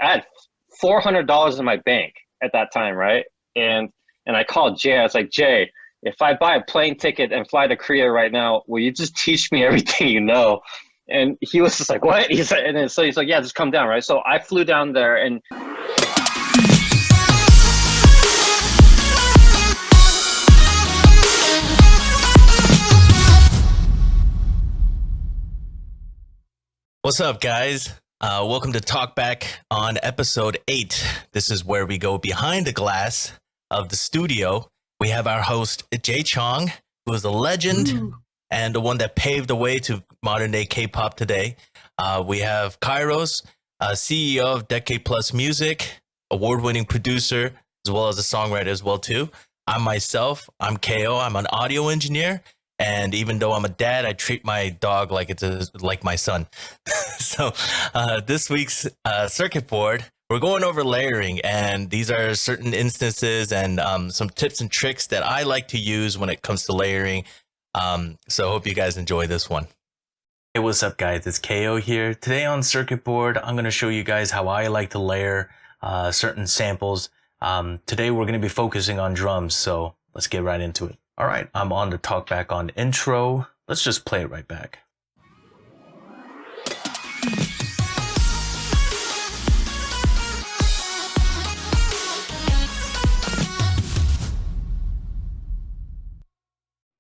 I had $400 in my bank at that time, right? And I called Jay. I was like, Jay, if I buy a plane ticket and fly to Korea right now, will you just teach me everything you know? And he was just like, what? He's like, and then, so he's like, yeah, just come down, right? So I flew down there, and What's up, guys? Welcome to Talkback on episode 8. This is where we go behind the glass of the studio. We have our host, Jay Chong, who is a legend and the one that paved the way to modern day K-pop today. We have Kairos, CEO of Decade Plus Music, award-winning producer, as well as a songwriter as well, too. I'm KO. I'm an audio engineer. And even though I'm a dad, I treat my dog like like my son. So this week's circuit board, we're going over layering, and these are certain instances and some tips and tricks that I like to use when it comes to layering. So I hope you guys enjoy this one. Hey, what's up, guys? It's KO here. Today on circuit board, I'm going to show you guys how I like to layer certain samples. Today we're going to be focusing on drums, so let's get right into it. All right, I'm on the Talkback on intro. Let's just play it right back.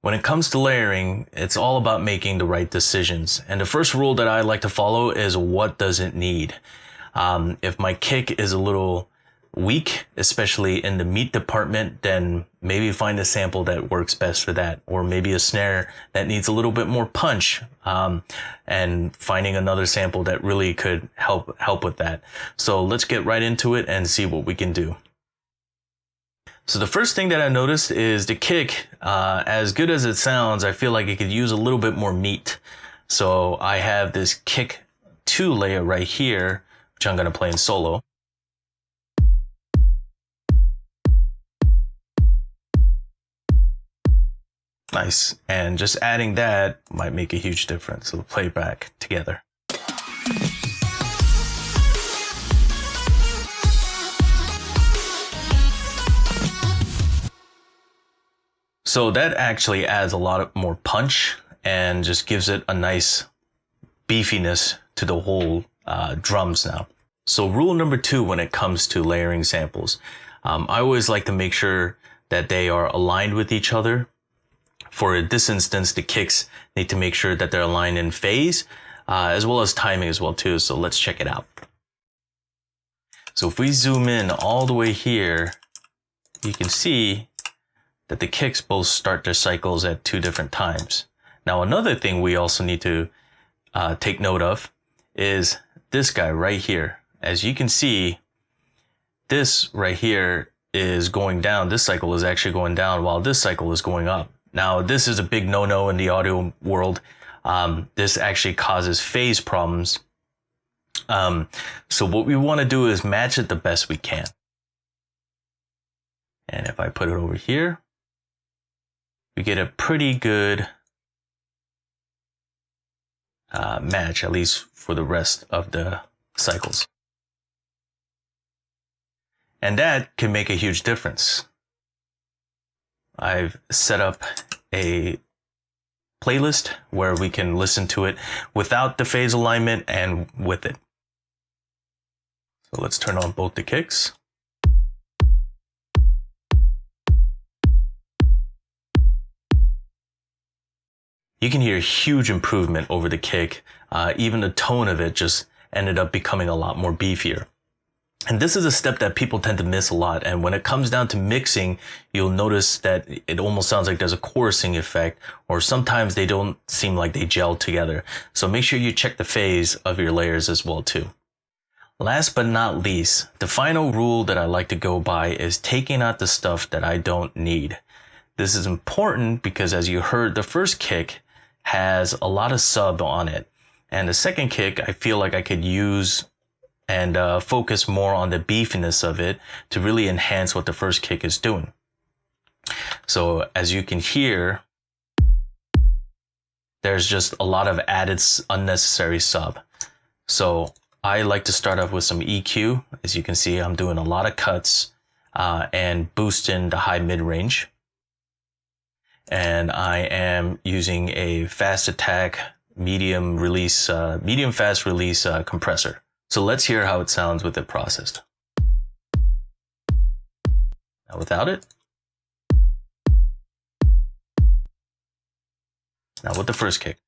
When it comes to layering, it's all about making the right decisions. And the first rule that I like to follow is what does it need? If my kick is a little weak, especially in the meat department, then maybe find a sample that works best for that, or maybe a snare that needs a little bit more punch, and finding another sample that really could help with that. So let's get right into it and see what we can do. So the first thing that I noticed is the kick, as good as it sounds, I feel like it could use a little bit more meat. So I have this kick 2 layer right here, which I'm going to play in solo. Nice, and just adding that might make a huge difference. So we'll play back together. So that actually adds a lot more punch and just gives it a nice beefiness to the whole drums now. So rule number 2 when it comes to layering samples, I always like to make sure that they are aligned with each other. For this instance, the kicks need to make sure that they're aligned in phase, as well as timing as well too. So let's check it out. So if we zoom in all the way here, you can see that the kicks both start their cycles at 2 different times. Now, another thing we also need to take note of is this guy right here. As you can see, this right here is going down. This cycle is actually going down while this cycle is going up. Now, this is a big no-no in the audio world. This actually causes phase problems. So what we want to do is match it the best we can. And if I put it over here, we get a pretty good match, at least for the rest of the cycles. And that can make a huge difference. I've set up a playlist where we can listen to it without the phase alignment and with it. So let's turn on both the kicks. You can hear a huge improvement over the kick. Even the tone of it just ended up becoming a lot more beefier. And this is a step that people tend to miss a lot. And when it comes down to mixing, you'll notice that it almost sounds like there's a chorusing effect, or sometimes they don't seem like they gel together. So make sure you check the phase of your layers as well too. Last but not least, the final rule that I like to go by is taking out the stuff that I don't need. This is important because, as you heard, the first kick has a lot of sub on it. And the second kick, I feel like I could use and focus more on the beefiness of it to really enhance what the first kick is doing. So as you can hear, there's just a lot of added unnecessary sub. So I like to start off with some EQ. As you can see, I'm doing a lot of cuts and boosting the high mid range. And I am using a fast attack, medium fast release compressor. So let's hear how it sounds with it processed. Now without it. Now with the first kick.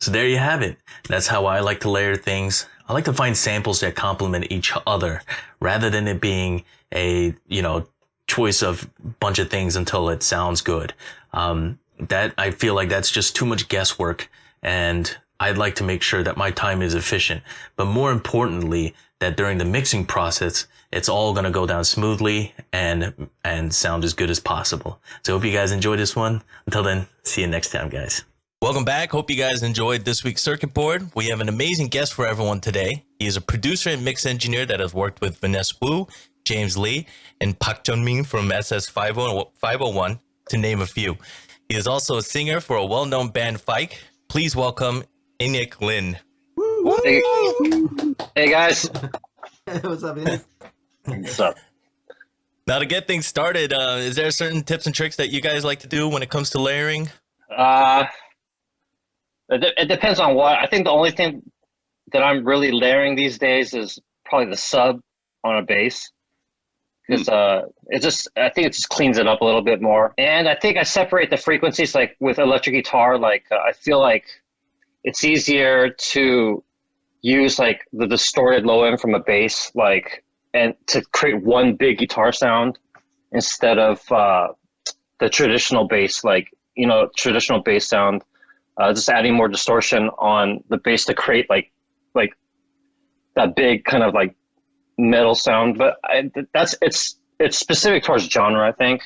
So there you have it. That's how I like to layer things. I like to find samples that complement each other rather than it being a, choice of bunch of things until it sounds good. That I feel like that's just too much guesswork, and I'd like to make sure that my time is efficient. But more importantly, that during the mixing process, it's all going to go down smoothly and sound as good as possible. So I hope you guys enjoyed this one. Until then, see you next time, guys. Welcome back. Hope you guys enjoyed this week's Circuit Board. We have an amazing guest for everyone today. He is a producer and mix engineer that has worked with Vanessa Wu, James Lee, and Park Jun-min from SS501, to name a few. He is also a singer for a well-known band, FYKE. Please welcome Enik Lin. Hey guys. What's up, Enik? What's up? Now, to get things started, is there certain tips and tricks that you guys like to do when it comes to layering? It depends on what. I think the only thing that I'm really layering these days is probably the sub on a bass. Because I think it just cleans it up a little bit more. And I think I separate the frequencies, like with electric guitar. I feel like it's easier to use like the distorted low end from a bass, and to create one big guitar sound instead of the traditional bass, traditional bass sound. Just adding more distortion on the bass to create like that big kind of like metal sound. But it's specific towards genre, I think.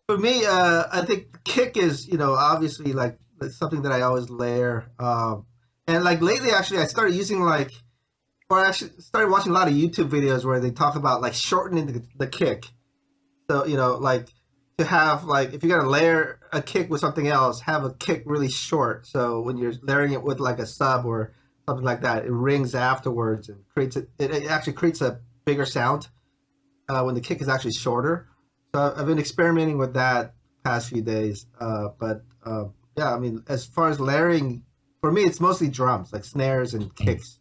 For me, I think kick is, obviously like something that I always layer. And like lately, actually, I started using started watching a lot of YouTube videos where they talk about like shortening the kick. So, to have if you're gonna layer a kick with something else, have a kick really short. So when you're layering it with like a sub or something like that, it rings afterwards and it actually creates a bigger sound when the kick is actually shorter. So I've been experimenting with that past few days. Yeah, I mean, as far as layering, for me, it's mostly drums, like snares and kicks,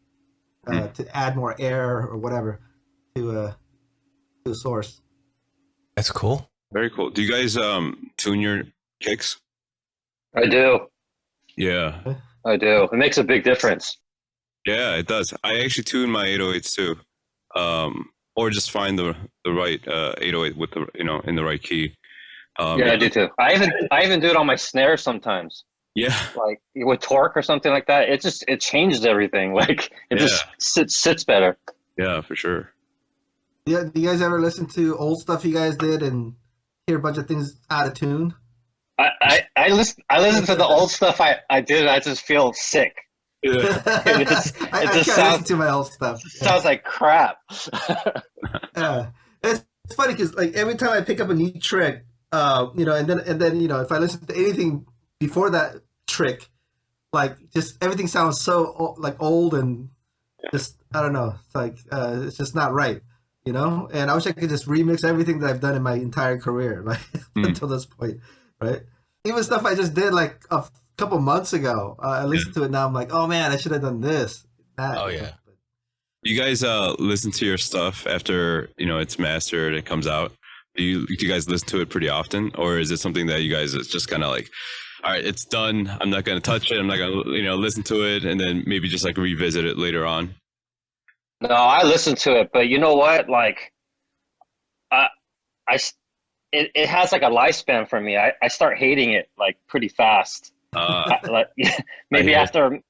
to add more air or whatever to the source. That's cool. Very cool. Do you guys tune your kicks? I do. Yeah. I do. It makes a big difference. Yeah, it does. I actually tune my 808s too. Or just find the right 808 with the in the right key. Yeah, I do too. I even do it on my snare sometimes. Yeah. Like with torque or something like that. It changes everything. Like it just sits better. Yeah, for sure. Yeah, do you guys ever listen to old stuff you guys did and hear a bunch of things out of tune? I listen to the old stuff I did and I just feel sick. Yeah. I can't listen to my old stuff. Sounds like crap. It's funny because like every time I pick up a new trick, and then if I listen to anything before that trick, like just everything sounds so like old and just I don't know. It's like it's just not right. And I wish I could just remix everything that I've done in my entire career, like until this point, right? Even stuff I just did like a couple months ago. I listened to it now. I'm like, oh man, I should have done this. That. Oh yeah. You guys listen to your stuff after it's mastered, it comes out. Do you guys listen to it pretty often, or is it something that you guys is just kind of like, all right, it's done. I'm not going to touch it. I'm not going to listen to it, and then maybe just like revisit it later on. No, I listen to it, but you know what? Like, it has like a lifespan for me. I start hating it like pretty fast. Maybe after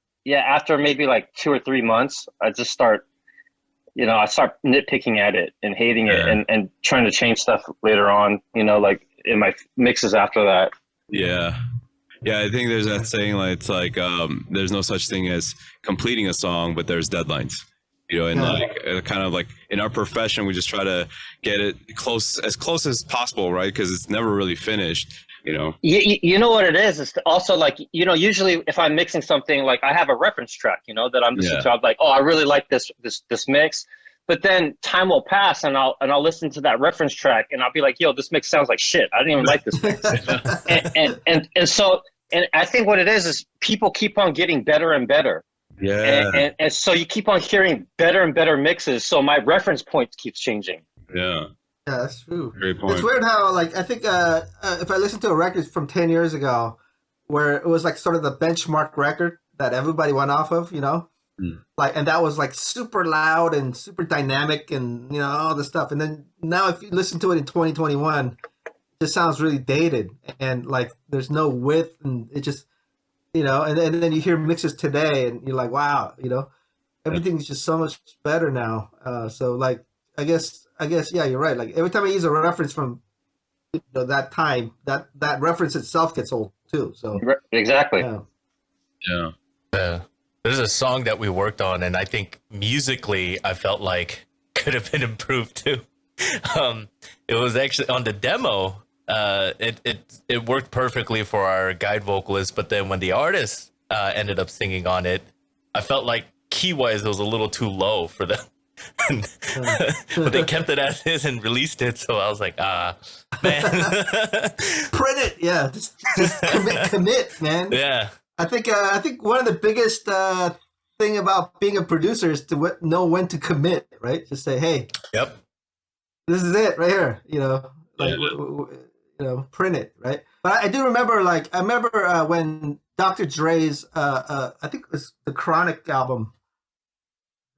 maybe like 2 or 3 months, I just start, I start nitpicking at it and hating it and trying to change stuff later on. Like in my mixes after that. Yeah. Yeah, I think there's that saying like it's like there's no such thing as completing a song, but there's deadlines. Like kind of like in our profession, we just try to get it as close as possible, right? Because it's never really finished. you know? You know what it is? It's also like, usually if I'm mixing something, like I have a reference track, that I'm listening to. I'm like, oh, I really like this mix. But then time will pass and I'll listen to that reference track and I'll be like, yo, this mix sounds like shit. I didn't even like this mix. and so I think what it is people keep on getting better and better. Yeah. And so you keep on hearing better and better mixes. So my reference point keeps changing. Yeah. Yeah, that's true. Great point. It's weird how, like, I think if I listen to a record from 10 years ago where it was like sort of the benchmark record that everybody went off of, like, and that was like super loud and super dynamic and, all this stuff. And then now if you listen to it in 2021, it just sounds really dated and like there's no width and it just, and then you hear mixes today and you're like, wow, everything's just so much better now. So like, I guess, yeah, you're right. Like every time I use a reference from that time, that reference itself gets old too. So exactly. Yeah. There's a song that we worked on, and I think musically, I felt like could have been improved too. It was actually on the demo. It worked perfectly for our guide vocalist, but then when the artist ended up singing on it, I felt like key-wise it was a little too low for them. But they kept it as is and released it, so I was like, man. Print it, yeah. Just commit, man. Yeah. I think one of the biggest thing about being a producer is to know when to commit, right? Just say, hey, yep, this is it right here. Print it, right? But I do remember, when Dr. Dre's, I think it was the Chronic album,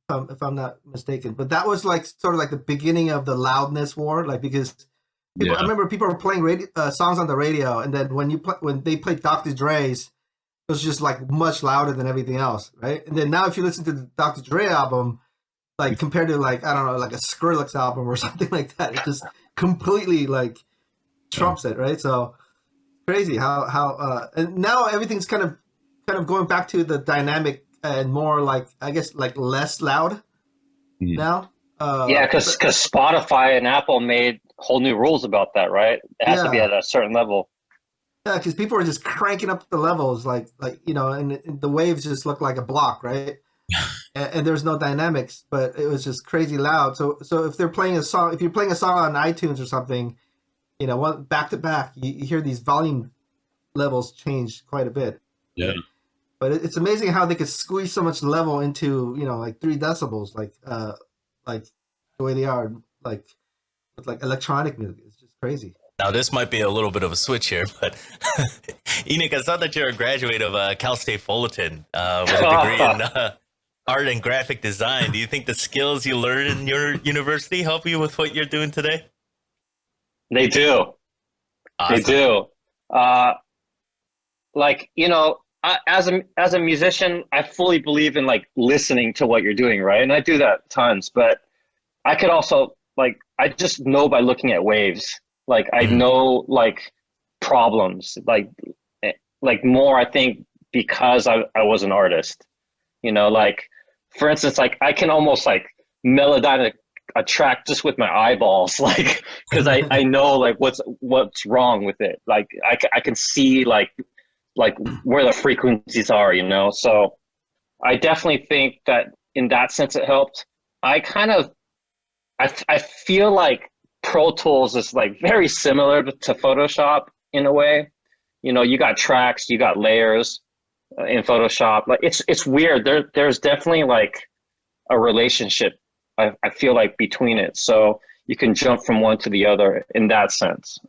if I'm not mistaken. But that was like sort of like the beginning of the loudness war, like because I remember people were playing songs on the radio, and then when they played Dr. Dre's, it was just like much louder than everything else, right? And then now if you listen to the Dr. Dre album, like compared to like, I don't know, like a Skrillex album or something like that, it just completely like trumps it, right? So crazy how and now everything's kind of going back to the dynamic and more like, I guess, like less loud now. Because Spotify and Apple made whole new rules about that, right? It has to be at a certain level. Yeah, because people are just cranking up the levels, like and the waves just look like a block, right? and there's no dynamics, but it was just crazy loud. So if you're playing a song on iTunes or something, one back to back, you hear these volume levels change quite a bit. Yeah. But it's amazing how they could squeeze so much level into like 3 decibels, like the way they are, like with like electronic music. It's just crazy. Now, this might be a little bit of a switch here, but Enik, I saw that you're a graduate of Cal State Fullerton with a degree in art and graphic design. Do you think the skills you learned in your university help you with what you're doing today? They do. Awesome. They do. As a musician, I fully believe in like listening to what you're doing, right? And I do that tons, but I could also I just know by looking at waves. Like I know like problems, like more, I think, because I was an artist, like for instance, like I can almost like melodyne a track just with my eyeballs, like, cause I know like what's wrong with it. Like I can see like where the frequencies are, so I definitely think that in that sense it helped. I feel like Pro Tools is like very similar to Photoshop in a way. You got tracks, you got layers in Photoshop. Like it's weird. There's definitely like a relationship, I feel like, between it. So you can jump from one to the other in that sense.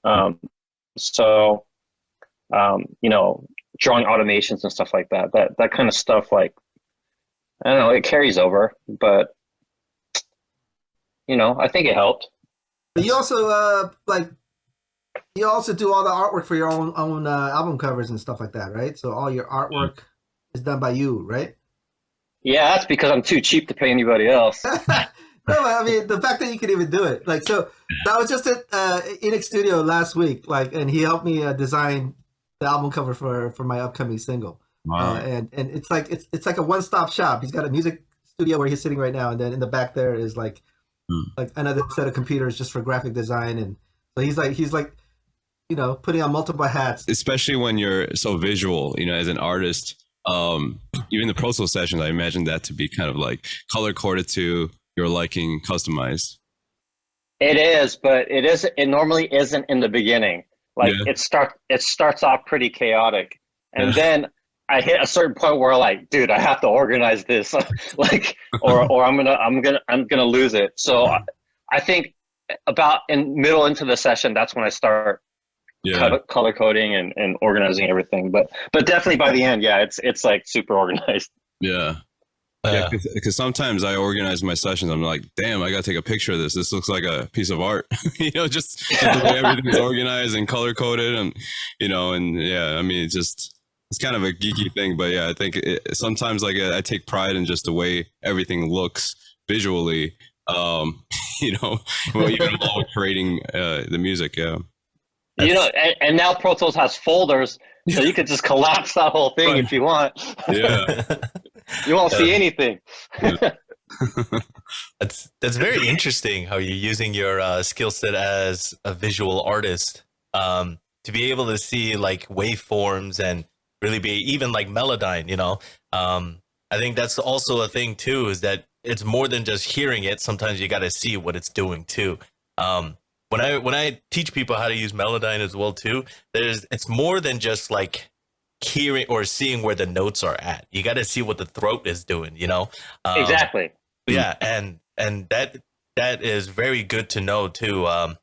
Drawing automations and stuff like that kind of stuff, like, I don't know, it carries over, but I think it helped. But you also you also do all the artwork for your own album covers and stuff like that, right? So all your artwork is done by you, right? Yeah, that's because I'm too cheap to pay anybody else. No, I mean the fact that you could even do it, like, so I was just at Enik's studio last week, like, and he helped me design the album cover for my upcoming single. Wow. And it's like a one-stop shop. He's got a music studio where he's sitting right now, and then in the back there is like another set of computers just for graphic design. And so he's like putting on multiple hats. Especially when you're so visual, as an artist. Even the Pro Tools sessions, I imagine that to be kind of like color coded to your liking, customized. It is, but it normally isn't in the beginning. Like Yeah. it starts off pretty chaotic. And then I hit a certain point where like, dude, I have to organize this, like, or I'm gonna lose it. So I think about in middle into the session, that's when I start color coding and organizing everything. But definitely by the end, yeah, it's like super organized. Yeah. Yeah, because sometimes I organize my sessions. I'm like, damn, I got to take a picture of this. This looks like a piece of art, just the way everything's organized and color coded, and I mean, it's kind of a geeky thing, but yeah, I think sometimes like I take pride in just the way everything looks visually, even while creating the music. Yeah, and now Pro Tools has folders, so you could just collapse that whole thing if you want. Yeah. You won't see anything. That's very interesting how you're using your skill set as a visual artist to be able to see like waveforms and really be even like Melodyne, I think that's also a thing too, is that it's more than just hearing it. Sometimes you got to see what it's doing too. When I teach people how to use Melodyne as well too, it's more than just like hearing or seeing where the notes are at. You got to see what the throat is doing, Exactly. Yeah, and that is very good to know too. And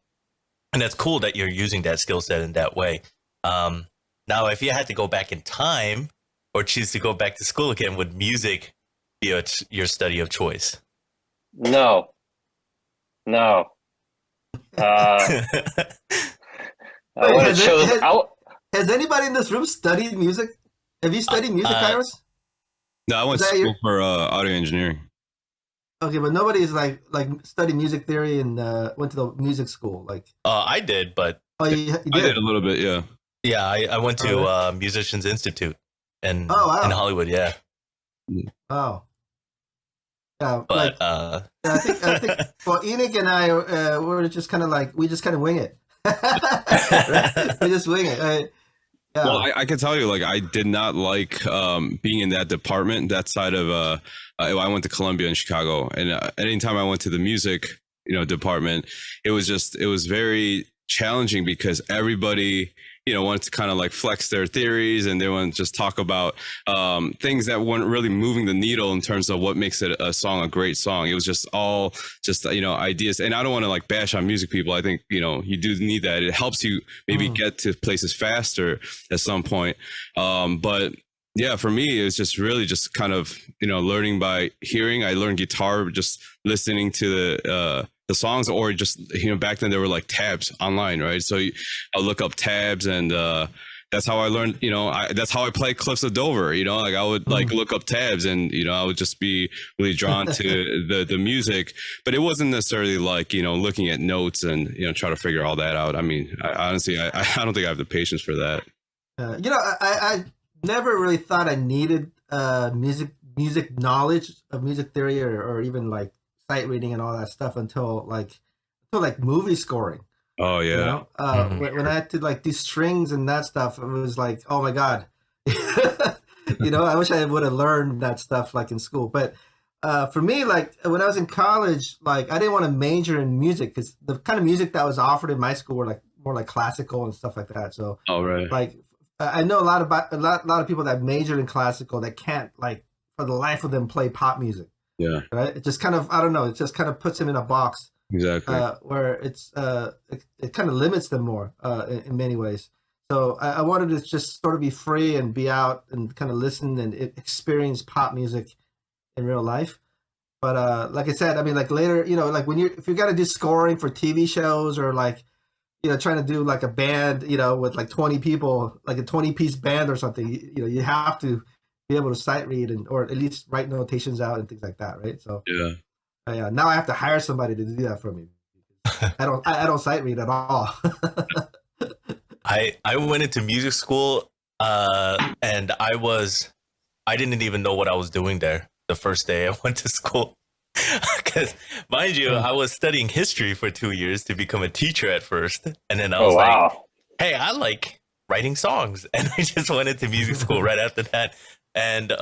that's cool that you're using that skill set in that way. Now, if you had to go back in time or choose to go back to school again, would music be your study of choice? No. Has anybody in this room studied music? Have you studied music, Kairos? No, I went to school for audio engineering. Okay, but nobody's like studied music theory and went to the music school. Like, I did, but you did? I did a little bit, yeah. Yeah, I went to Musicians Institute in Hollywood. Yeah. Oh. Yeah, but I think well, Enik and I we're just kind of like we just kind of wing it. Right? We just wing it. Yeah. Well, I can tell you, like, I did not like being in that department, that side of. I went to Columbia in Chicago, and anytime I went to the music, department, it was very challenging because everybody, wanted to kind of like flex their theories, and they wanted to just talk about things that weren't really moving the needle in terms of what makes it a song a great song. It was just all ideas. And I don't want to like bash on music people. I think, you do need that. It helps you maybe get to places faster at some point. But yeah, for me, it was just really just kind of, learning by hearing. I learned guitar just listening to the songs, or just, back then there were like tabs online, right? So I'll look up tabs, and that's how I learned, that's how I play Cliffs of Dover, like I would like look up tabs, and, I would just be really drawn to the music, but it wasn't necessarily like, looking at notes and, try to figure all that out. I mean, honestly, I don't think I have the patience for that. I never really thought I needed music knowledge of music theory or even like sight reading and all that stuff until movie scoring. Oh yeah. When I had to like do strings and that stuff, it was like, oh my god. I wish I would have learned that stuff like in school. But for me, like when I was in college, like I didn't want to major in music because the kind of music that was offered in my school were like more like classical and stuff like that. So like I know a lot of people that majored in classical that can't like for the life of them play pop music. Yeah. Right. It just kind of, I don't know. It just kind of puts them in a box. Exactly. Where it's it kind of limits them more in many ways. So I wanted to just sort of be free and be out and kind of listen and experience pop music in real life. But like I said, I mean, like later, like if you got to do scoring for TV shows or like, trying to do like a band, with like 20 people, like a 20-piece band or something, you have to be able to sight read or at least write notations out and things like that, right? So yeah, now I have to hire somebody to do that for me. I don't sight read at all. I went into music school and I didn't even know what I was doing there the first day I went to school. Because, mind you, I was studying history for 2 years to become a teacher at first, and then I was hey, I like writing songs. And I just went into music school right after that. And,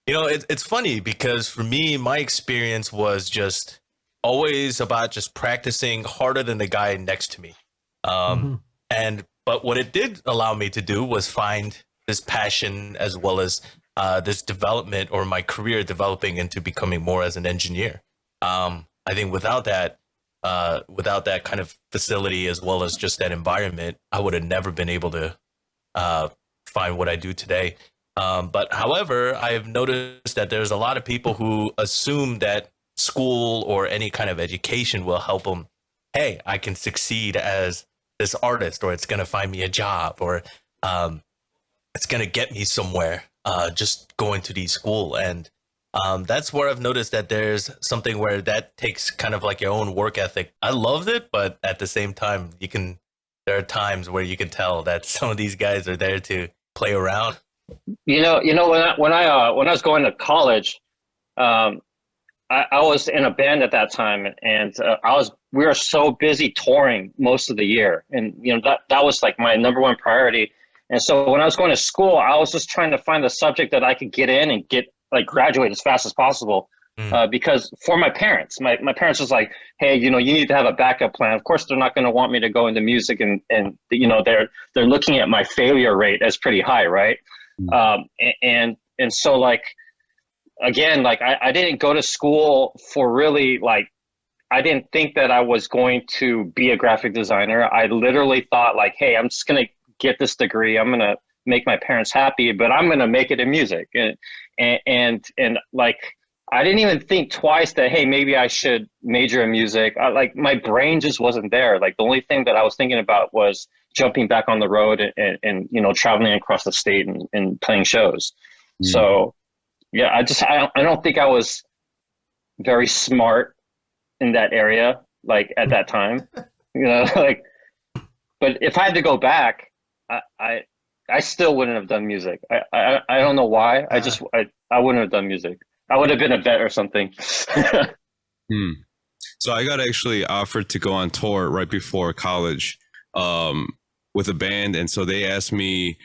it's funny because for me, my experience was just always about just practicing harder than the guy next to me. Mm-hmm. But what it did allow me to do was find this passion as well as this development or my career developing into becoming more as an engineer. I think without that kind of facility as well as just that environment, I would have never been able to find what I do today. But however, I have noticed that there's a lot of people who assume that school or any kind of education will help them. Hey, I can succeed as this artist, or it's going to find me a job, or it's going to get me somewhere just going to these school. And that's where I've noticed that there's something where that takes kind of like your own work ethic. I loved it, but at the same time, there are times where you can tell that some of these guys are there to play around. When I was going to college, I was in a band at that time, and we were so busy touring most of the year, and that was like my number one priority. And so when I was going to school, I was just trying to find a subject that I could get in and graduate as fast as possible. Because for my parents, my parents was like, hey, you need to have a backup plan. Of course, they're not going to want me to go into music, and they're looking at my failure rate as pretty high, right? And so like, again, like I didn't go to school for really, like, I didn't think that I was going to be a graphic designer. I literally thought like, hey, I'm just going to get this degree. I'm going to make my parents happy, but I'm going to make it in music. And like, I didn't even think twice that, hey, maybe I should major in music. Like my brain just wasn't there. Like the only thing that I was thinking about was jumping back on the road and traveling across the state and playing shows. So yeah, I don't think I was very smart in that area, like at that time, like, but if I had to go back, I still wouldn't have done music. I don't know why. I wouldn't have done music. I would have been a vet or something. So I got actually offered to go on tour right before college with a band. And so they asked me,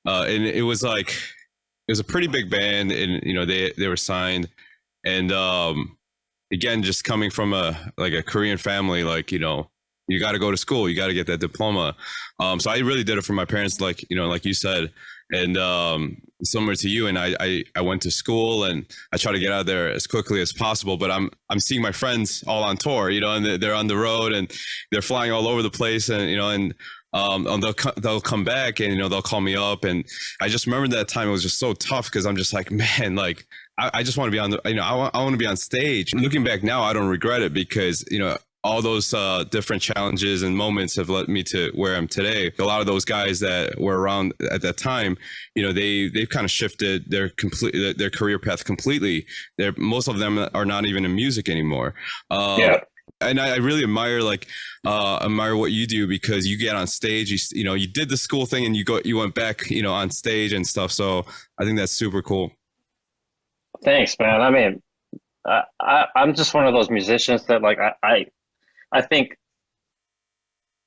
and it was a pretty big band, and they were signed. And again, just coming from a Korean family, like, you got to go to school, you got to get that diploma. So I really did it for my parents, like you said. And similar to you, and I went to school, and I try to get out of there as quickly as possible. But I'm seeing my friends all on tour, and they're on the road, and they're flying all over the place, and they'll come back, and they'll call me up. And I just remember that time, it was just so tough, because I'm just like, man, like I just want to be on the, I want to be on stage. Looking back now, I don't regret it, because all those different challenges and moments have led me to where I'm today. A lot of those guys that were around at that time, they've kind of shifted their career path completely. Most of them are not even in music anymore. Yeah. And I really admire what you do, because you get on stage, you did the school thing, and you went back, on stage and stuff. So I think that's super cool. Thanks, man. I mean, I'm just one of those musicians that I think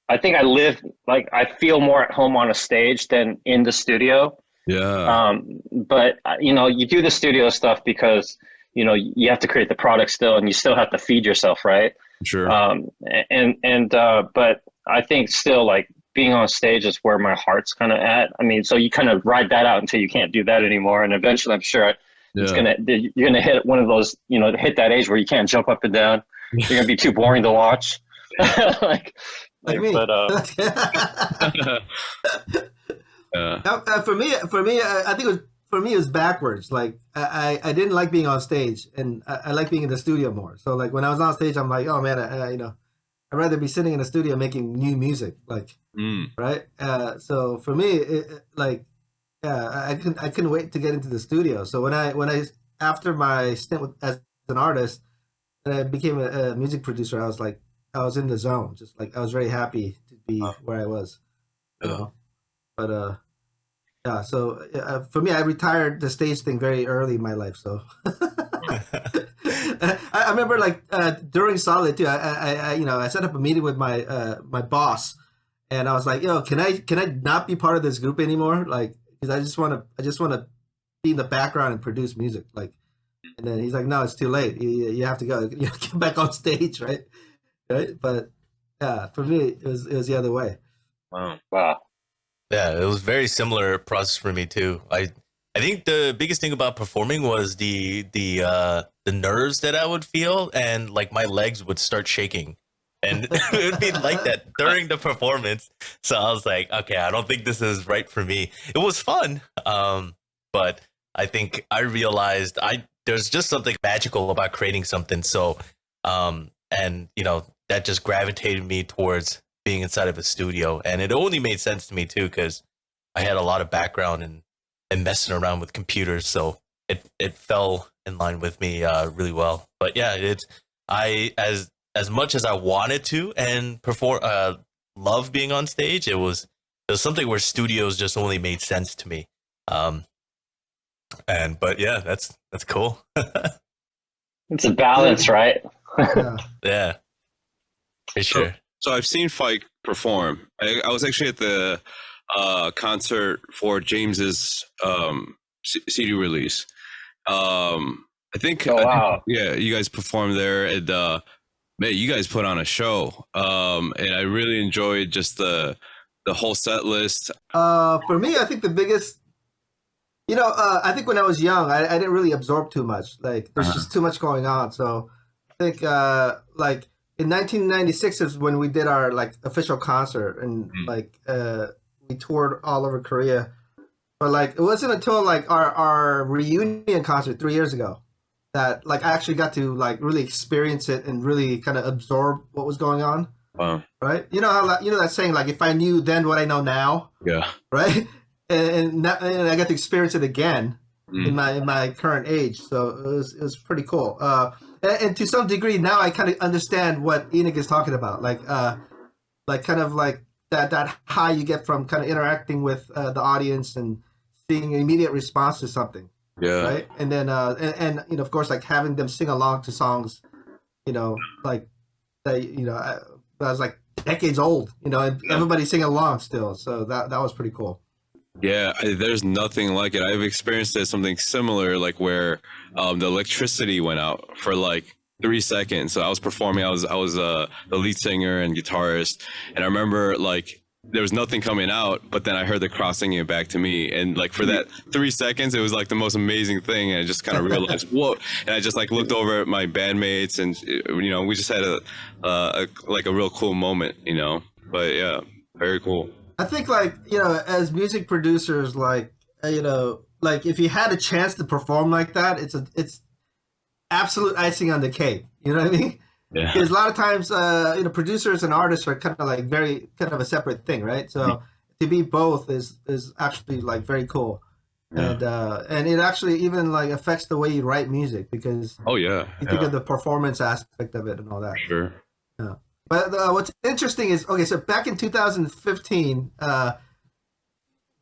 I live, like, I feel more at home on a stage than in the studio. Yeah. But you do the studio stuff because, you have to create the product still, and you still have to feed yourself, right? Sure. But I think still, like, being on stage is where my heart's kind of at. I mean, so you kind of ride that out until you can't do that anymore. And eventually, I'm sure you're going to hit one of those, hit that age where you can't jump up and down. You're going to be too boring to watch. like me. But, for me, I think it was backwards. Like I didn't like being on stage, and I like being in the studio more. So like when I was on stage, I'm like, oh man, I'd rather be sitting in the studio making new music, like, right? So for me, I couldn't wait to get into the studio. So when I after my stint as an artist, and I became a music producer, I was in the zone. Just like I was very happy to be where I was, But yeah. So for me, I retired the stage thing very early in my life. So I remember during Solid too. I set up a meeting with my boss, and I was like, yo, can I not be part of this group anymore? Like, because I just want to be in the background and produce music. Like, and then he's like, no, it's too late. You have to go. You know, get back on stage, right? Right. But yeah, for me, it was the other way. Wow. Yeah, it was very similar process for me too. I think the biggest thing about performing was the nerves that I would feel, and like my legs would start shaking, and it would be like that during the performance. So I was like, okay, I don't think this is right for me. It was fun, but I think I realized there's just something magical about creating something. So, and you know, that just gravitated me towards being inside of a studio, and it only made sense to me too because I had a lot of background and messing around with computers, so it fell in line with me really well. But yeah, as much as I wanted to and perform, love being on stage, it was something where studios just only made sense to me. But yeah, that's cool. It's a balance, right? Yeah. Yeah, for sure. So I've seen FYKE perform. I was actually at the concert for James's CD release. I think, Oh, wow. yeah, you guys performed there, and man, you guys put on a show. And I really enjoyed just the whole set list. For me, I think the biggest, I think when I was young, I didn't really absorb too much. Like, there's just too much going on. So I think, like, in 1996 is when we did our like official concert, and like we toured all over Korea. But like it wasn't until like our reunion concert 3 years ago that like I actually got to like really experience it and really kind of absorb what was going on. Wow. Right? You know how that saying, like, if I knew then what I know now. Yeah. Right? And I got to experience it again in my current age. So it was pretty cool. And to some degree now I kind of understand what Enik is talking about. Like kind of like that high you get from kind of interacting with the audience and seeing an immediate response to something. Yeah. Right. And then and you know, of course, like having them sing along to songs, you know, like that, you know, that was like decades old, you know, and everybody singing along still. So that was pretty cool. Yeah, there's nothing like it. I've experienced something similar, like where the electricity went out for like 3 seconds. So I was performing. I was the lead singer and guitarist, and I remember like there was nothing coming out, but then I heard the crowd singing it back to me, and like for that 3 seconds, it was like the most amazing thing. And I just kind of realized, whoa! And I just like looked over at my bandmates, and you know, we just had a real cool moment, you know. But yeah, very cool. I think, like, you know, as music producers, like, you know, like if you had a chance to perform like that, it's absolute icing on the cake. You know what I mean? Yeah. Because a lot of times, you know, producers and artists are kind of like very kind of a separate thing, right? So to be both is actually like very cool, Yeah. and it actually even like affects the way you write music, because Oh yeah. you think of the performance aspect of it and all that. Sure. Yeah. But what's interesting is, okay, so back in 2015, the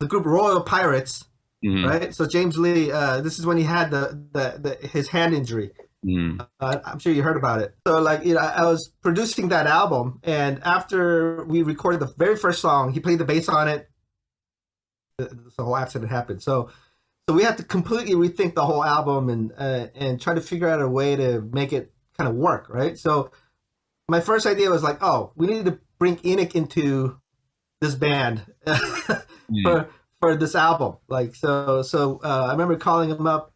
group Royal Pirates, right? So James Lee, this is when he had his hand injury. I'm sure you heard about it. So like, you know, I was producing that album, and after we recorded the very first song, he played the bass on it. The whole accident happened. So we had to completely rethink the whole album and try to figure out a way to make it kind of work, right? So my first idea was like, oh, we needed to bring Enik into this band for this album. Like, so I remember calling him up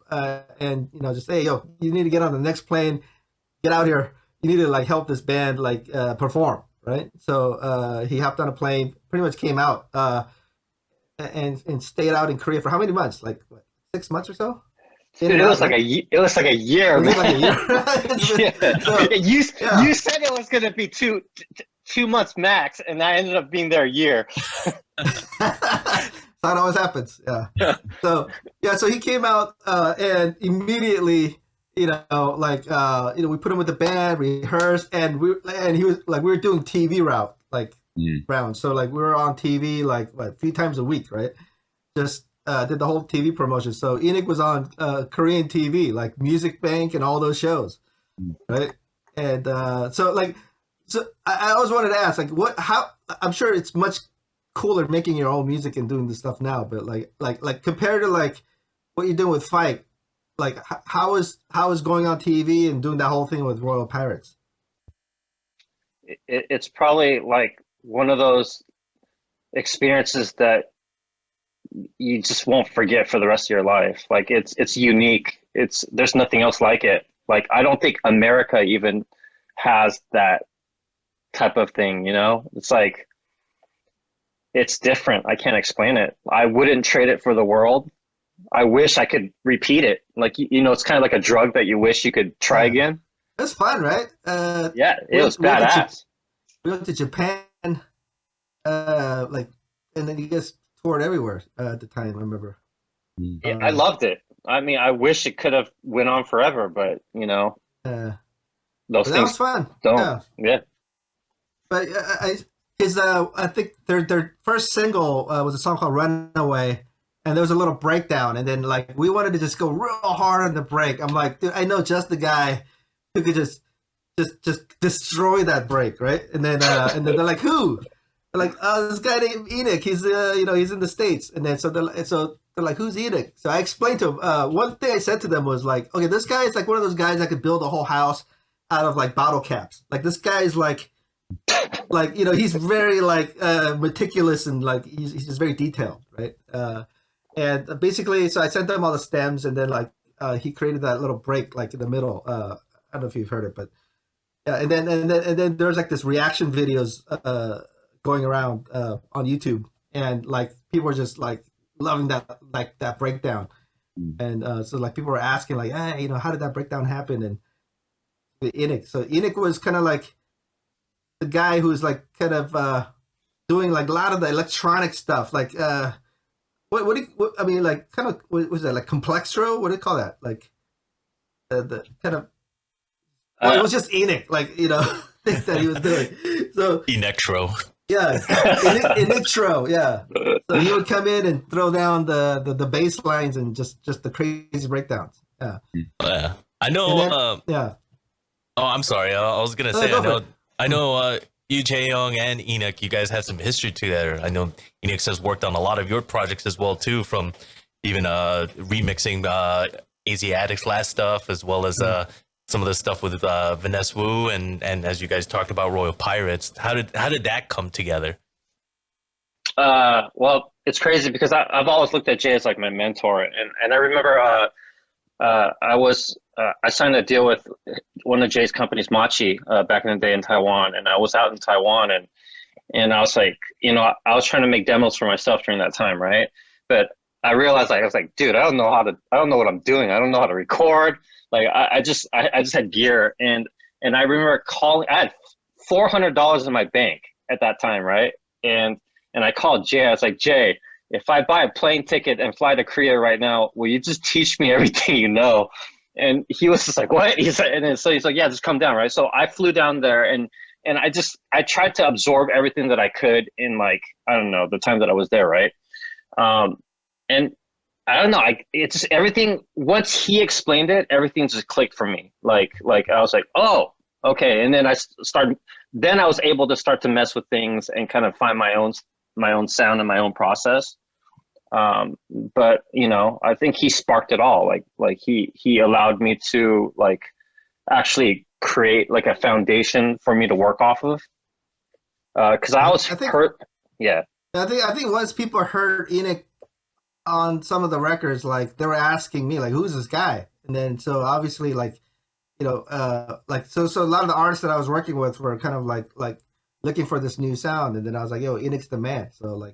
and, you know, just, hey, yo, you need to get on the next plane, get out here. You need to like help this band like perform, right? So he hopped on a plane, pretty much came out and stayed out in Korea for how many months? Like what, 6 months or so? Dude, it was like a year. It was like a year, man. Like a year. Yeah. So, You said it was gonna be 2 months max, and I ended up being there a year. That's how it always happens. Yeah. So he came out and immediately, you know, like you know, we put him with the band, rehearsed, and he was like, we were doing TV rounds. So like we were on TV like what, 3 times a week, right? Just did the whole TV promotion. So Enik was on Korean TV, like Music Bank and all those shows, right? And so like So I always wanted to ask, like, how? I'm sure it's much cooler making your own music and doing this stuff now, but like compared to like what you're doing with FYKE, like how is going on TV and doing that whole thing with Royal Pirates? It's probably like one of those experiences that you just won't forget for the rest of your life. Like it's unique. There's nothing else like it. Like I don't think America even has that type of thing, you know? It's like it's different. I can't explain it. I wouldn't trade it for the world. I wish I could repeat it. Like you know, it's kind of like a drug that you wish you could try again. That's fun, right? Yeah, it was badass. We went to Japan, like, and then you guys toured everywhere at the time. I remember. Yeah, I loved it. I mean, I wish it could have went on forever, but you know, those that things was fun. don't. Yeah. But I think their first single was a song called "Runaway," and there was a little breakdown, and then like we wanted to just go real hard on the break. I'm like, dude, I know just the guy who could just destroy that break, right? And then they're like, who? They're like, oh, this guy named Enik. He's he's in the States. And then so they're like, who's Enik? So I explained to him. One thing I said to them was like, okay, this guy is like one of those guys that could build a whole house out of like bottle caps. Like this guy is like he's very like meticulous and like he's just very detailed, right? And basically, so I sent them all the stems, and then like he created that little break like in the middle. I don't know if you've heard it, but yeah. And then there's like this reaction videos going around on YouTube, and like people are just like loving that breakdown, and so like people were asking like, hey, how did that breakdown happen? And Enik, so Enik was kind of like the guy who's like kind of doing like a lot of the electronic stuff, like what I mean, like kind of what was that, like complextro? What do you call that? Like the kind of it was just Enik, like that he was doing. So Electro. Yeah, Electro, yeah. So he would come in and throw down the bass lines and just the crazy breakdowns. Yeah. I know. Then, yeah. Oh, I'm sorry. I was gonna say. I know. You, Jae-young, and Enik, you guys have some history together. I know Enik has worked on a lot of your projects as well too, from even remixing Asiatic's last stuff, as well as some of the stuff with Vanessa Wu, and as you guys talked about Royal Pirates. How did that come together? Well, it's crazy because I've always looked at Jay as like my mentor, and I remember I signed a deal with one of Jay's companies, Machi, back in the day in Taiwan, and I was out in Taiwan, and I was like, I was trying to make demos for myself during that time, right? But I realized I was like, dude, I don't know what I'm doing. I don't know how to record. Like I just had gear, and I remember calling. I had $400 in my bank at that time, right? And I called Jay. I was like, Jay, if I buy a plane ticket and fly to Korea right now, will you just teach me everything you know? And he was just like, what? He said, so he's like, yeah, just come down, right? So I flew down there, and I tried to absorb everything that I could in like, I don't know, the time that I was there, right? And I don't know, it's just everything, once he explained it, everything just clicked for me. Like I was like, oh, okay. And then I was able to start to mess with things and kind of find my own sound and my own process. But I think he sparked it all. Like he allowed me to like actually create like a foundation for me to work off of. Cause I think hurt. Yeah. I think once people heard Enik on some of the records, like they were asking me like, who's this guy? And then, so obviously like, so a lot of the artists that I was working with were kind of like looking for this new sound. And then I was like, yo, Enik's the man. So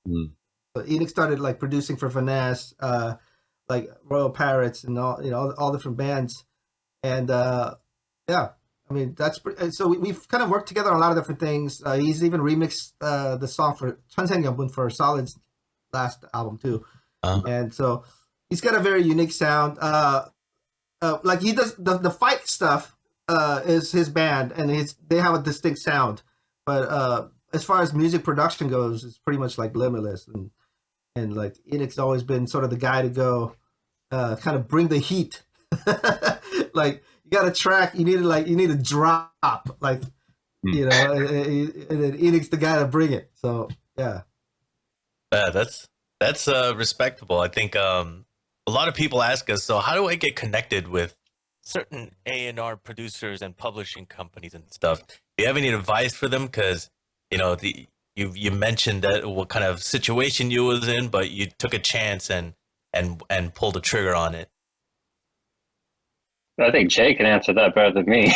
so Enik started like producing for Vanessa, like Royal Pirates and all different bands. And yeah, I mean, so we've kind of worked together on a lot of different things. He's even remixed the song for Chunsengyambun for Solid's last album too. And so he's got a very unique sound. Like he does the FYKE stuff is his band, and they have a distinct sound. But as far as music production goes, it's pretty much like limitless. And like Enik's always been sort of the guy to go kind of bring the heat. Like you got a track, you need to drop. Like you know, and then Enix's the guy to bring it. So yeah. Yeah, that's respectable. I think a lot of people ask us, so how do I get connected with certain A&R producers and publishing companies and stuff? Do you have any advice for them? Because you know you mentioned that what kind of situation you was in, but you took a chance and pulled the trigger on it. I think Jay can answer that better than me.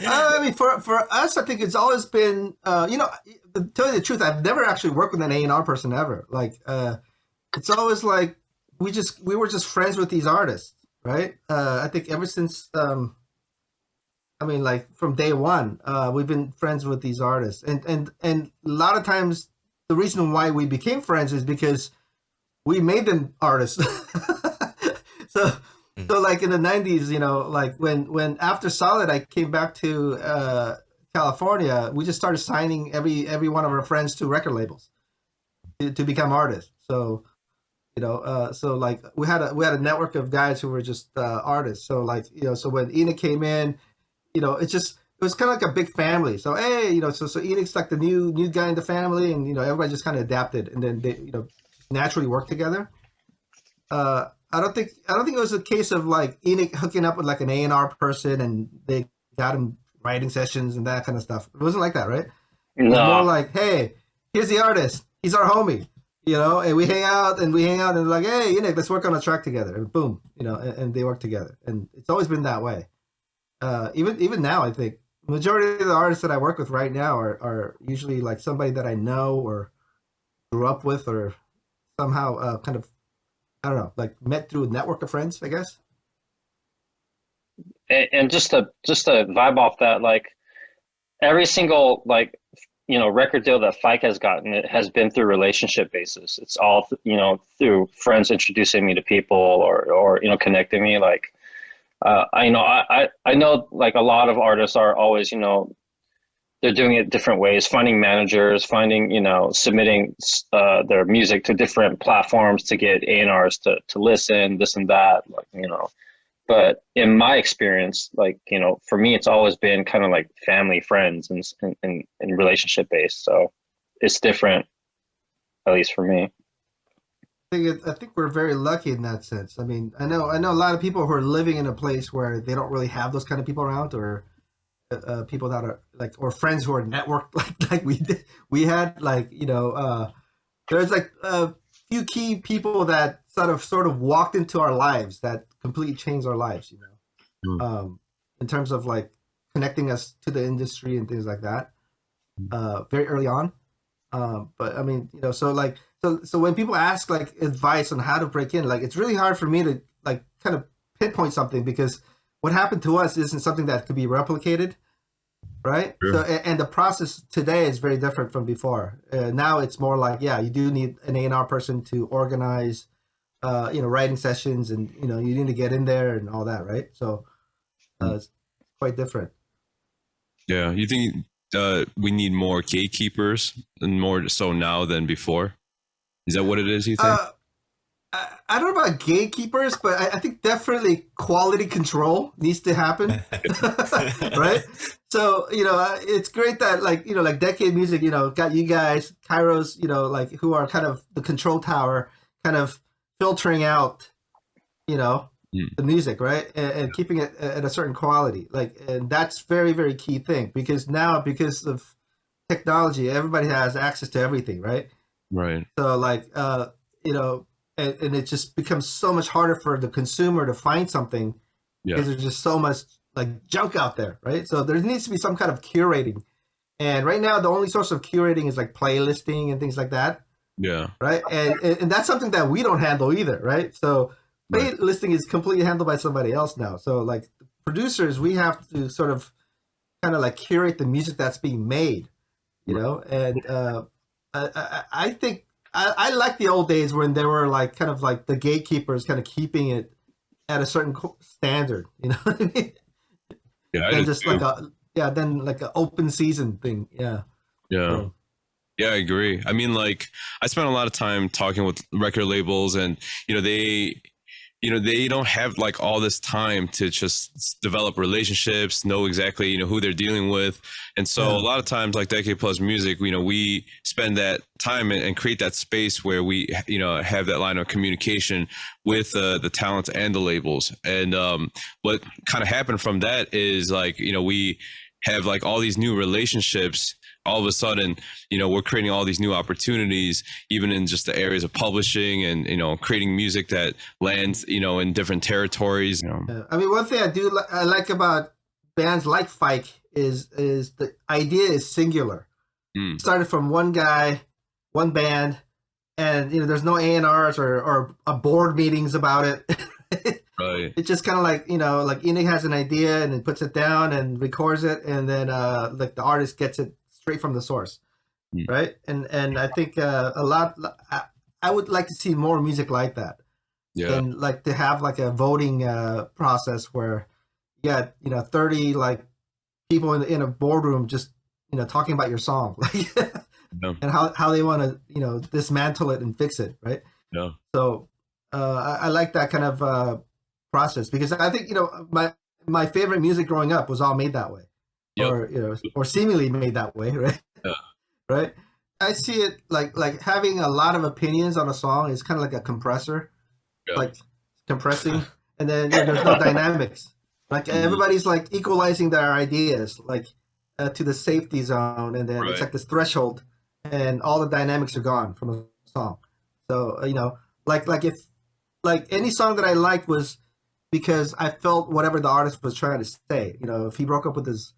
I mean, for us, I think it's always been, you know, to tell you the truth, I've never actually worked with an A&R person ever. Like, it's always like we were just friends with these artists, right? I think ever since, I mean, like from day one, we've been friends with these artists, and a lot of times the reason why we became friends is because we made them artists. So like in the 90s, you know, like when after Solid, I came back to California, we just started signing every one of our friends to record labels to become artists. So, you know, so like we had a network of guys who were just artists. So like, you know, so when Enik came in, you know, it was kind of like a big family. So, hey, you know, so Enik's like the new guy in the family, and, you know, everybody just kind of adapted, and then they, you know, naturally worked together. I don't think it was a case of like Enik hooking up with like an A&R person and they got him writing sessions and that kind of stuff. It wasn't like that, right? It was more like, hey, here's the artist. He's our homie, you know, and we hang out and like, hey, Enik, let's work on a track together. And boom, you know, and they work together. And it's always been that way. Even now, I think the majority of the artists that I work with right now are usually like somebody that I know or grew up with or somehow kind of, I don't know, like met through a network of friends, I guess. And just to vibe off that, like every single, like, you know, record deal that FYKE has gotten, it has been through relationship basis. It's all, you know, through friends introducing me to people or you know, connecting me. Like, I know like a lot of artists are always, you know, they're doing it different ways, finding managers, finding, you know, submitting their music to different platforms to get A&Rs to listen, this and that, like, you know. But in my experience, like, you know, for me, it's always been kind of like family, friends, and relationship based. So it's different, at least for me. I think we're very lucky in that sense. I mean, I know a lot of people who are living in a place where they don't really have those kind of people around, or people that are like, or friends who are networked like we had, like, you know, there's like a few key people that sort of walked into our lives that completely changed our lives, you know, in terms of like connecting us to the industry and things like that, very early on. But I mean, you know, so like, so when people ask like advice on how to break in, like, it's really hard for me to like kind of pinpoint something, because what happened to us isn't something that could be replicated, right? Sure. So, and the process today is very different from before. Now it's more like, yeah, you do need an A&R person to organize, you know, writing sessions, and, you know, you need to get in there and all that, right? So it's quite different. Yeah, you think we need more gatekeepers, and more so now than before? Is that what it is, you think? I don't know about gatekeepers, but I think definitely quality control needs to happen, right? So, you know, it's great that, like, you know, like Decade Music, you know, got you guys, Kairos, you know, like, who are kind of the control tower, kind of filtering out, you know, the music, right? And keeping it at a certain quality. Like, and that's very, very key thing, because now, because of technology, everybody has access to everything, right? Right. So like, you know, and it just becomes so much harder for the consumer to find something, because there's just so much like junk out there, right? So there needs to be some kind of curating. And right now, the only source of curating is like playlisting and things like that. Yeah. Right. And that's something that we don't handle either, right? So playlisting is completely handled by somebody else now. So like producers, we have to sort of kind of like curate the music that's being made, you know? And I think I like the old days when there were like kind of like the gatekeepers kind of keeping it at a certain standard, you know what I mean? Yeah, and just too. Then like an open season thing. Yeah. Yeah. Yeah, I agree. I mean, like, I spent a lot of time talking with record labels, and, you know, they don't have like all this time to just develop relationships, know exactly, who they're dealing with. And so a lot of times, like Decade Plus Music, we spend that time and create that space where we, have that line of communication with the talent and the labels. And what kind of happened from that is like, we have like all these new relationships. All of a sudden, we're creating all these new opportunities, even in just the areas of publishing and, creating music that lands, in different territories. I mean, one thing I like about bands like FYKE is the idea is singular. It started from one guy, one band, and, there's no A&Rs or board meetings about it. Right. It's just kind of like, like Enik has an idea and then puts it down and records it, and then like the artist gets it straight from the source, right? And I think I would like to see more music like that, and like to have like a voting process where you got 30 like people in a boardroom just talking about your song, like and how they want to dismantle it and fix it, right? Yeah. So I like that kind of process, because I think my favorite music growing up was all made that way. Or or seemingly made that way, right? Yeah. Right. I see it like having a lot of opinions on a song is kind of like a compressor, like compressing, and then there's no dynamics. Like everybody's like equalizing their ideas, like to the safety zone, and then it's like this threshold, and all the dynamics are gone from a song. So like if like any song that I liked was because I felt whatever the artist was trying to say. If he broke up with his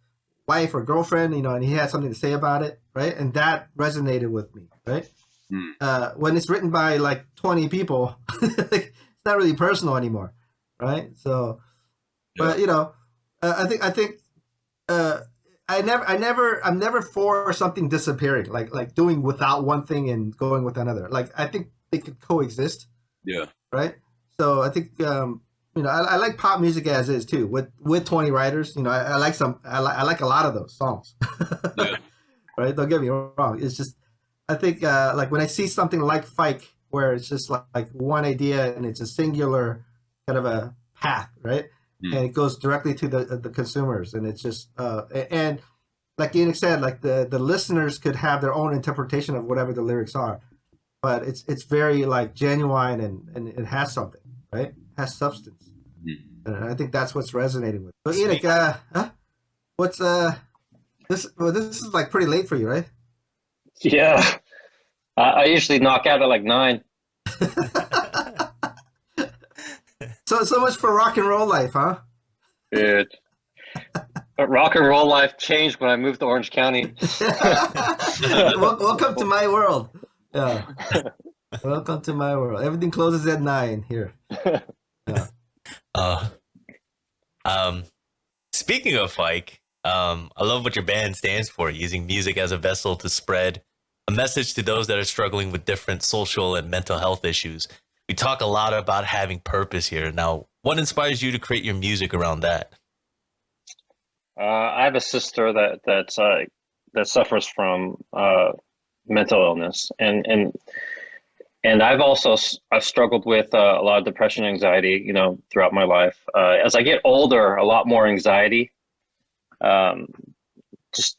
wife or girlfriend, and he had something to say about it, right? And that resonated with me, right? When it's written by like 20 people, it's not really personal anymore, right? So, but I think I'm never for something disappearing, like doing without one thing and going with another. Like I think they could coexist. Yeah. Right. So I think I like pop music as is too, with 20 writers. I like a lot of those songs. Right? Don't get me wrong. It's just I think like when I see something like FYKE, where it's just like one idea and it's a singular kind of a path, right? And it goes directly to the consumers, and it's just and like Enik said, like the listeners could have their own interpretation of whatever the lyrics are, but it's very like genuine and it has something, right? It has substance. And I think that's what's resonating with. So Enik, what's this? Well, this is like pretty late for you, right? Yeah, I usually knock out at like 9. So much for rock and roll life, huh? Dude, but rock and roll life changed when I moved to Orange County. Welcome to my world. Yeah, welcome to my world. Everything closes at 9 here. Yeah. Speaking of FYKE, I love what your band stands for, using music as a vessel to spread a message to those that are struggling with different social and mental health issues. We talk a lot about having purpose here. Now, what inspires you to create your music around that? I have a sister that suffers from mental illness, and I've struggled with a lot of depression, anxiety, throughout my life. As I get older, a lot more anxiety, just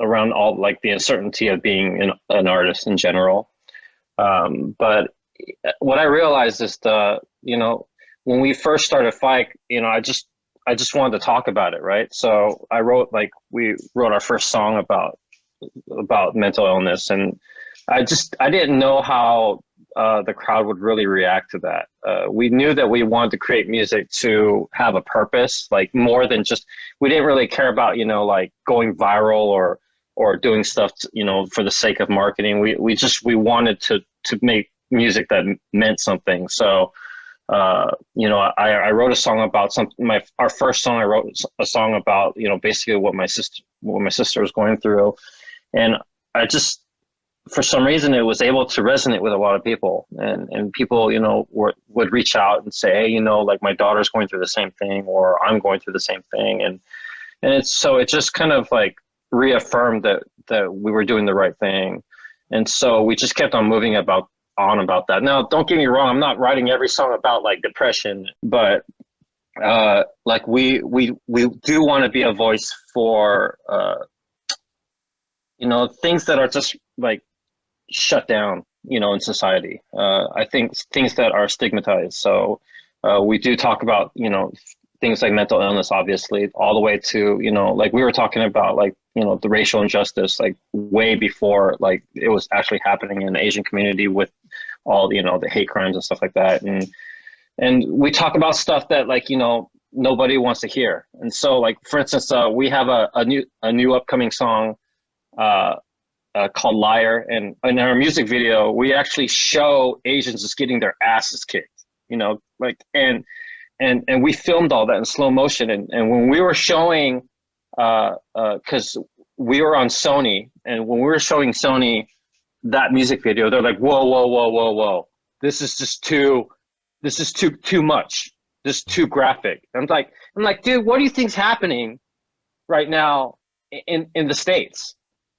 around all like the uncertainty of being an artist in general. But what I realized is when we first started FYKE, I just wanted to talk about it, right? So we wrote our first song about mental illness, and I didn't know how the crowd would really react to that. We knew that we wanted to create music to have a purpose, like more than just, we didn't really care about, like going viral or doing stuff, for the sake of marketing. We wanted to make music that meant something. So, I wrote a song about our first song, I wrote a song about, basically what my sister was going through. And for some reason, it was able to resonate with a lot of people, and people, would reach out and say, hey, like my daughter's going through the same thing, or I'm going through the same thing. And it just kind of like reaffirmed that we were doing the right thing. And so we just kept on moving about on about that. Now, don't get me wrong, I'm not writing every song about like depression, but like we do want to be a voice for you know, things that are just like shut down, you know, in society. I think things that are stigmatized. So we do talk about, you know, things like mental illness, obviously, all the way to, you know, like we were talking about, like, you know, the racial injustice, like way before, like it was actually happening in the Asian community with all, you know, the hate crimes and stuff like that. And we talk about stuff that, like, you know, nobody wants to hear. And so, like, for instance, we have a new upcoming song called Liar. And in our music video, we actually show Asians just getting their asses kicked, you know, like, and we filmed all that in slow motion. And when we were showing, cause we were on Sony, and when we were showing Sony that music video, they're like, whoa. This is too much. This is too graphic. I'm like, dude, what do you think's happening right now in the States?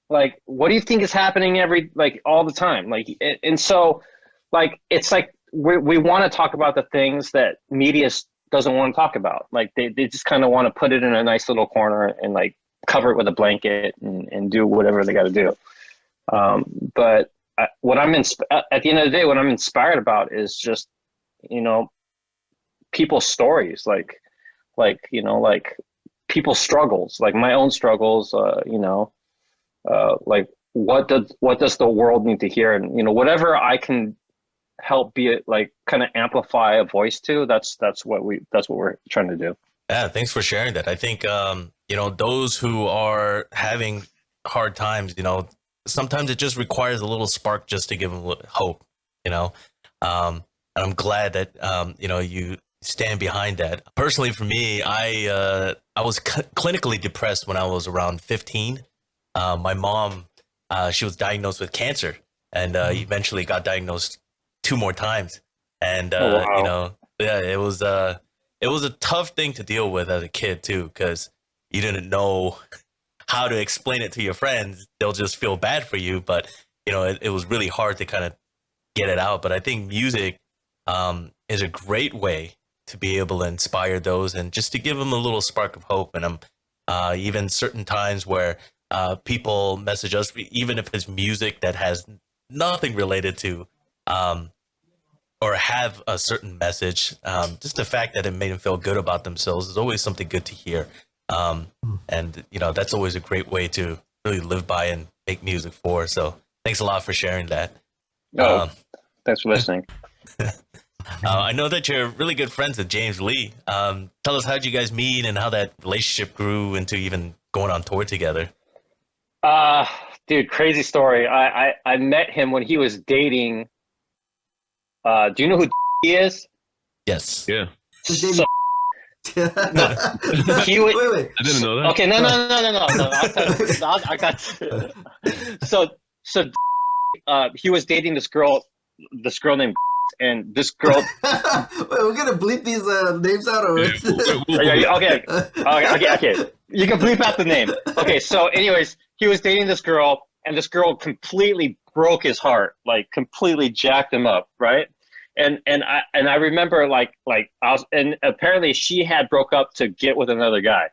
Like, what do you think is happening all the time? Like, and so, like, it's like we want to talk about the things that media doesn't want to talk about. Like, they just kind of want to put it in a nice little corner and like cover it with a blanket and do whatever they got to do. But what at the end of the day, what I'm inspired about is just, you know, people's stories, like, you know, like people's struggles, like my own struggles, you know, like what does the world need to hear? And, you know, whatever I can help be it, like, kind of amplify a voice to, that's what we're trying to do. Yeah, thanks for sharing that. I think you know, those who are having hard times, you know, sometimes it just requires a little spark just to give them hope, you know. And I'm glad that you know, you stand behind that. Personally, for me, I was clinically depressed when I was around 15. My mom, she was diagnosed with cancer, and eventually got diagnosed 2 more times. And wow. you know, yeah, it was a tough thing to deal with as a kid too, because you didn't know how to explain it to your friends. They'll just feel bad for you, but you know, it was really hard to kind of get it out. But I think music is a great way to be able to inspire those and just to give them a little spark of hope. And even certain times where people message us, even if it's music that has nothing related to or have a certain message, just the fact that it made them feel good about themselves is always something good to hear. And you know, that's always a great way to really live by and make music for. So thanks a lot for sharing that. Thanks for listening. I know that you're really good friends with James Lee. Tell us, how did you guys meet and how that relationship grew into even going on tour together? Dude, crazy story. I met him when he was dating. Do you know who he is? Yes. Yeah. So, Wait. I didn't know that. okay, no. I got so he was dating this girl named, and this girl. Wait, we're gonna bleep these names out, or Okay. You can bleep out the name. Okay, so anyways, he was dating this girl, and this girl completely broke his heart, like completely jacked him up, right? And I remember like I was, and apparently she had broke up to get with another guy.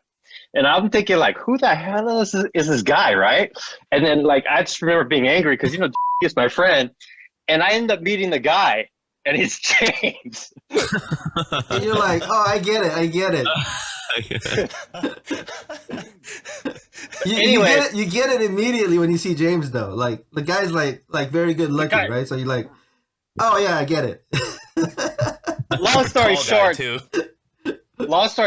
And I'm thinking, like, who the hell is this guy, right? And then, like, I just remember being angry because, you know, he's my friend. And I ended up meeting the guy, and he's James. And you're like, oh, I get it. You get it immediately when you see James, though. Like, the guy's like very good looking, right? So you're like, oh yeah, I get it. Long story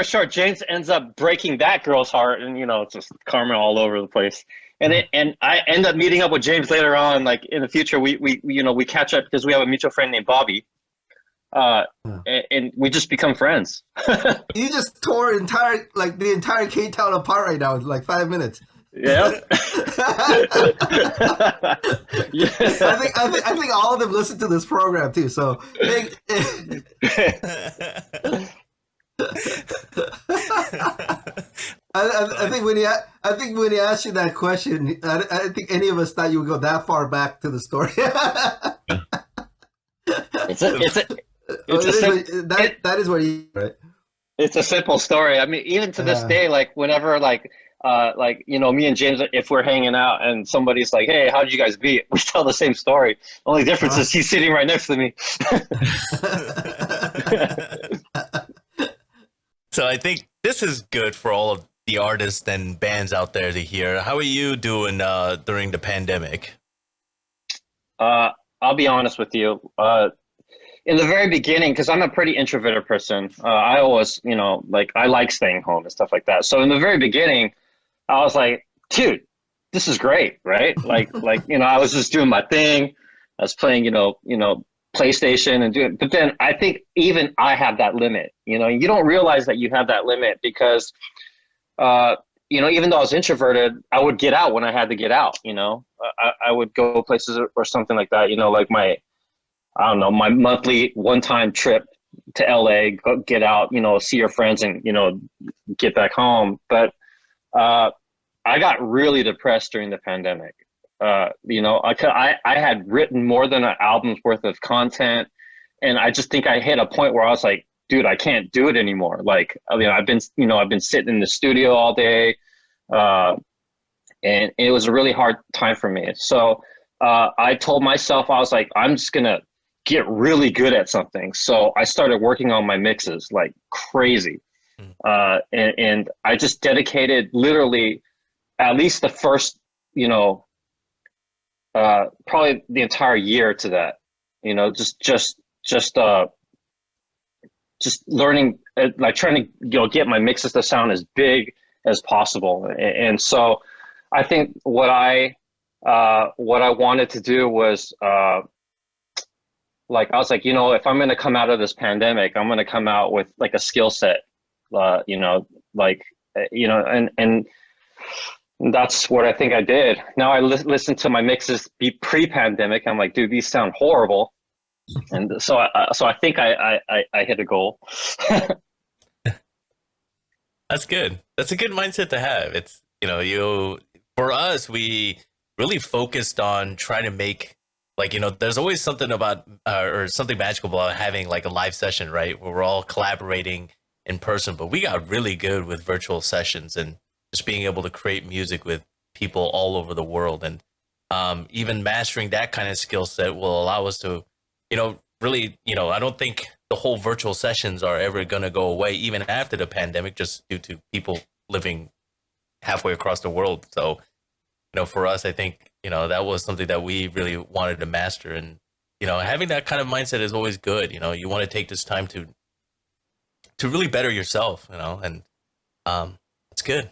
short, James ends up breaking that girl's heart, and, you know, it's just karma all over the place. And I end up meeting up with James later on, like in the future. We you know, we catch up because we have a mutual friend named Bobby, and we just become friends. You just tore the entire K-Town apart right now in like 5 minutes. Yeah. I think all of them listen to this program too. So I think when he asked you that question, I think any of us thought you would go that far back to the story. it's a that is what you right. it's a simple story. I mean, even to this day, like whenever me and James, if we're hanging out and somebody's like, "Hey, how did you guys beat?" We tell the same story. Only difference is he's sitting right next to me. So I think this is good for all of the artists and bands out there to hear. How are you doing during the pandemic? I'll be honest with you. In the very beginning, because I'm a pretty introverted person, I always, I like staying home and stuff like that. So in the very beginning, I was like, dude, this is great, right? I was just doing my thing. I was playing, PlayStation and doing, but then I think even I have that limit, you don't realize that you have that limit because, even though I was introverted, I would get out when I had to get out, I would go places or something like that, like my monthly one-time trip to LA, go get out, see your friends and, get back home. But, I got really depressed during the pandemic. I had written more than an album's worth of content, and I just think I hit a point where I was like, dude, I can't do it anymore. I've been sitting in the studio all day, and it was a really hard time for me. So I told myself, I was like, I'm just gonna get really good at something. So I started working on my mixes like crazy, and I just dedicated literally at least the first, probably the entire year to that, just learning, trying to, get my mixes to sound as big as possible. And so I think what I wanted to do was, I was like, if I'm going to come out of this pandemic, I'm going to come out with like a skill set, and that's what I think I did. Now I listen to my mixes pre-pandemic. I'm like, dude, these sound horrible. And so I think I hit a goal. That's good. That's a good mindset to have. It's, for us, we really focused on trying to make, there's always something about, or something magical about having like a live session, right? Where we're all collaborating in person, but we got really good with virtual sessions and just being able to create music with people all over the world. And even mastering that kind of skill set will allow us to, really, I don't think the whole virtual sessions are ever going to go away, even after the pandemic, just due to people living halfway across the world. So, for us, I think, that was something that we really wanted to master. And, having that kind of mindset is always good. You want to take this time to really better yourself, and it's good.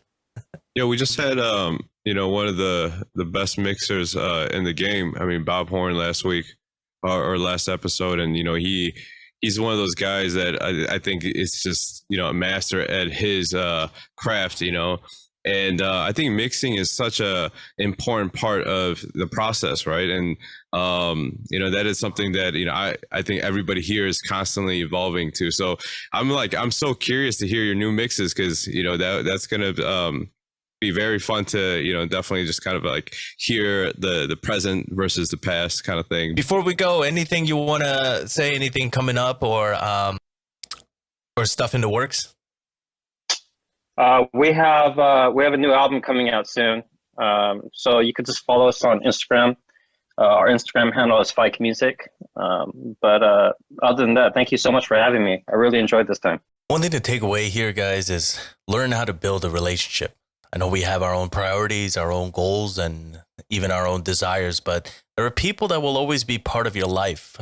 Yeah, we just had one of the best mixers in the game. I mean, Bob Horn last week or last episode, and he's one of those guys that I think is just a master at his craft. And I think mixing is such a important part of the process, right? And that is something that I think everybody here is constantly evolving to. So I'm so curious to hear your new mixes because that's gonna be very fun to definitely just kind of like hear the present versus the past kind of thing. Before we go, anything you want to say? Anything coming up or stuff in the works? We have a new album coming out soon. So you could just follow us on Instagram. Our Instagram handle is FYKE Music. But other than that, thank you so much for having me. I really enjoyed this time. One thing to take away here, guys, is learn how to build a relationship. I know we have our own priorities, our own goals, and even our own desires, but there are people that will always be part of your life,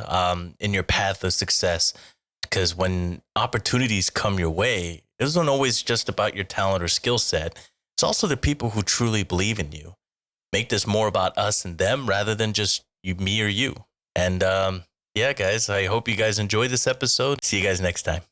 in your path of success. Because when opportunities come your way, it isn't always just about your talent or skill set. It's also the people who truly believe in you. Make this more about us and them rather than just me or you. And yeah, guys, I hope you guys enjoyed this episode. See you guys next time.